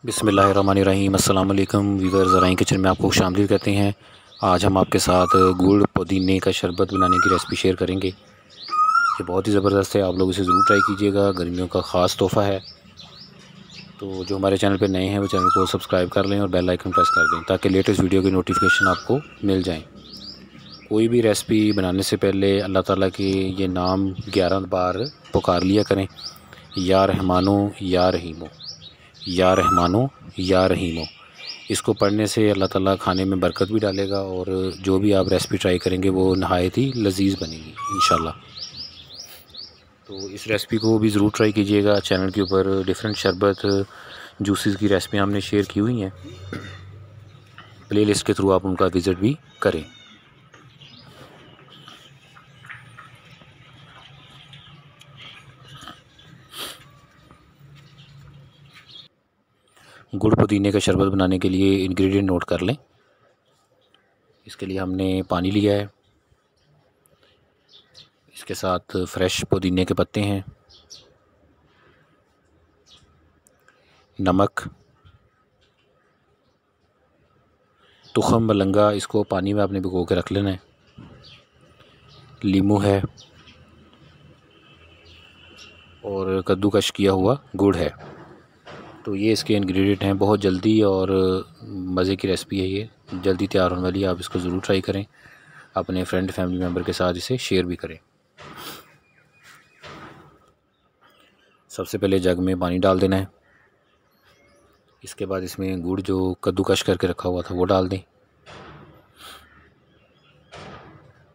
बिस्मिल्लाहिर्रहमानिर्रहीम। अस्सलाम वालेकुम व्यूअर्स, ज़राइन किचन में आपको खुशामदीद कहते हैं। आज हम आपके साथ गुड़ पुदीने का शरबत बनाने की रेसिपी शेयर करेंगे। ये बहुत ही ज़बरदस्त है, आप लोग इसे ज़रूर ट्राई कीजिएगा। गर्मियों का ख़ास तोहफ़ा है। तो जो हमारे चैनल पे नए हैं वो चैनल को सब्सक्राइब कर लें और बेल आइकन प्रेस कर दें ताकि लेटेस्ट वीडियो की नोटिफिकेशन आपको मिल जाएँ। कोई भी रेसिपी बनाने से पहले अल्लाह ताला के ये नाम 11 बार पुकार लिया करें, या रहमानो या रहीमो, या रहमानो या रहीमो। इसको पढ़ने से अल्लाह ताला खाने में बरकत भी डालेगा और जो भी आप रेसिपी ट्राई करेंगे वो नहायत ही लजीज़ बनेगी इंशाल्लाह। तो इस रेसिपी को भी ज़रूर ट्राई कीजिएगा। चैनल के ऊपर डिफरेंट शरबत जूसेस की रेसिपी हमने शेयर की हुई हैं, प्लेलिस्ट के थ्रू आप उनका विज़िट भी करें। गुड़ पुदीने का शरबत बनाने के लिए इंग्रेडिएंट नोट कर लें। इसके लिए हमने पानी लिया है, इसके साथ फ्रेश पुदीने के पत्ते हैं, नमक, तुखम मलंगा, इसको पानी में आपने भिगो के रख लेना है, लीमू है और कद्दूकश किया हुआ गुड़ है। तो ये इसके इंग्रेडिएंट हैं। बहुत जल्दी और मज़े की रेसिपी है, ये जल्दी तैयार होने वाली है। आप इसको ज़रूर ट्राई करें, अपने फ्रेंड फैमिली मेम्बर के साथ इसे शेयर भी करें। सबसे पहले जग में पानी डाल देना है। इसके बाद इसमें गुड़ जो कद्दूकश करके रखा हुआ था वो डाल दें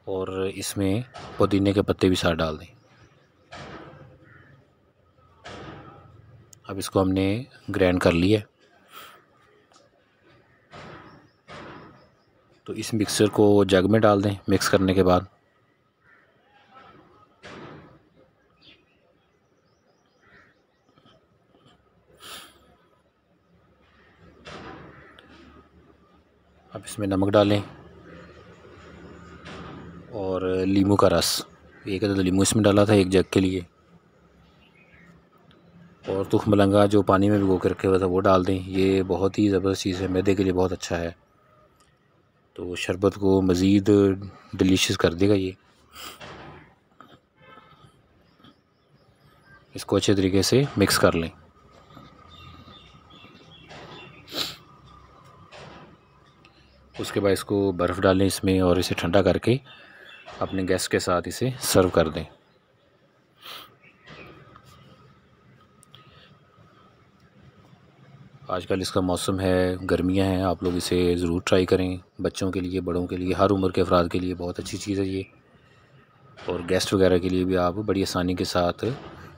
और इसमें पुदीने के पत्ते भी साथ डाल दें। अब इसको हमने ग्राइंड कर लिया है। तो इस मिक्सचर को जग में डाल दें। मिक्स करने के बाद अब इसमें नमक डालें और लीमू का रस, एक अदद लीमू इसमें डाला था एक जग के लिए, और तुख मलंगा जो पानी में भिगो के रखे हुआ था वो डाल दें। ये बहुत ही ज़बरदस्त चीज़ है, मैदे के लिए बहुत अच्छा है, तो शरबत को मज़ीद डिलीशियस कर देगा ये। इसको अच्छे तरीके से मिक्स कर लें। उसके बाद इसको बर्फ़ डालें इसमें और इसे ठंडा करके अपने गेस्ट के साथ इसे सर्व कर दें। आजकल इसका मौसम है, गर्मियां हैं, आप लोग इसे ज़रूर ट्राई करें। बच्चों के लिए, बड़ों के लिए, हर उम्र के अफराद के लिए बहुत अच्छी चीज़ है ये, और गेस्ट वगैरह के लिए भी आप बड़ी आसानी के साथ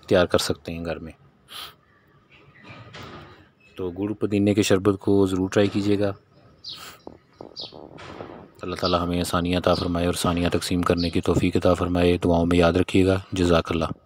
तैयार कर सकते हैं घर में। तो गुड़ पुदीने के शरबत को ज़रूर ट्राई कीजिएगा। अल्लाह ताला हमें आसानियाँ अता फ़रमाए और आसानियाँ तक़सीम करने की तौफ़ीक़ अता फ़रमाए। दुआओं में याद रखिएगा। जज़ाकल्लाह।